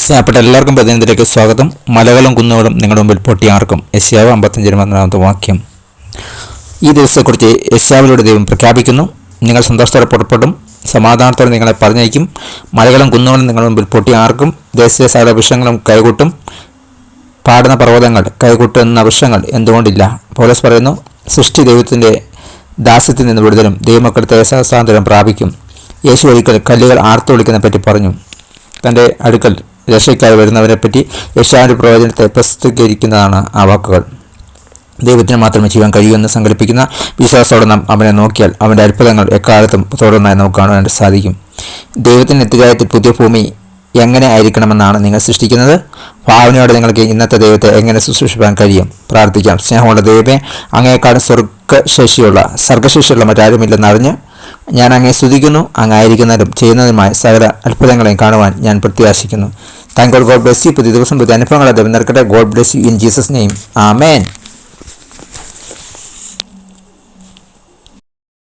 സ്നേഹപ്പെട്ട എല്ലാവർക്കും പ്രതിനിധിയിലേക്ക് സ്വാഗതം. മലകളും കുന്നുകളും നിങ്ങളുടെ മുമ്പിൽ പൊട്ടിയാർക്കും. യെശയ്യാവ് 55 വാക്യം. ഈ ദിവസത്തെക്കുറിച്ച് യെശയ്യാവിലൂടെ ദൈവം പ്രഖ്യാപിക്കുന്നു. നിങ്ങൾ സന്തോഷത്തോടെ പുറപ്പെടും, സമാധാനത്തോടെ നിങ്ങളെ പറഞ്ഞയക്കും. മലകളും കുന്നുകളും നിങ്ങളുടെ മുമ്പിൽ പൊട്ടിയാർക്കും. ദേശീയ സകല വൃക്ഷങ്ങളും കൈകൊട്ടും. പാടുന്ന പർവ്വതങ്ങൾ കൈകൊട്ടുന്ന വൃക്ഷങ്ങൾ എന്തുകൊണ്ടില്ല? പൗലോസ് പറയുന്നു, സൃഷ്ടി ദൈവത്തിൻ്റെ ദാസ്യത്തിൽ നിന്ന് വിടുതലും ദൈവമക്കളുടെ സഹസ്രാന്തരം പ്രാപിക്കും. യേശു ഒരിക്കൽ കല്ലുകൾ ആർത്തു വിളിക്കുന്നതിനെ പറ്റി പറഞ്ഞു. തൻ്റെ അടുക്കൽ രക്ഷയ്ക്കായി വരുന്നവരെപ്പറ്റി യെശയ്യാവിൻ്റെ പ്രവചനത്തെ പ്രസിദ്ധീകരിക്കുന്നതാണ് ആ വാക്കുകൾ. ദൈവത്തിന് മാത്രമേ ചെയ്യാൻ കഴിയുമെന്ന് സങ്കല്പിക്കുന്ന വിശ്വാസത്തോടെ നാം അവനെ നോക്കിയാൽ അവൻ്റെ അത്ഭുതങ്ങൾ എക്കാലത്തും തുടർന്നായി നമുക്ക് കാണുവാൻ സാധിക്കും. ദൈവത്തിൻ്റെ നിത്യരായത്തിൽ പുതിയ ഭൂമി എങ്ങനെ ആയിരിക്കണമെന്നാണ് നിങ്ങൾ സൃഷ്ടിക്കുന്നത്? ഭാവനയോടെ നിങ്ങൾക്ക് ഇന്നത്തെ ദൈവത്തെ എങ്ങനെ ശുശ്രൂഷിക്കാൻ കഴിയും? പ്രാർത്ഥിക്കാം. സ്നേഹമുള്ള ദൈവമേ, അങ്ങേക്കാളും സർഗശേഷിയുള്ള മറ്റാരുമില്ലെന്നറിഞ്ഞ് ഞാൻ അങ്ങേ സ്തുതിക്കുന്നു. അങ്ങായിരിക്കുന്നതും ചെയ്യുന്നതുമായ സകല അത്ഭുതങ്ങളെയും കാണുവാൻ ഞാൻ പ്രത്യാശിക്കുന്നു. Thank God bless you. പുതിയ ദിവസം പുതിയ അനുഭവങ്ങളെ ദൈവം നൽകട്ടെ. God bless you in Jesus name. Amen.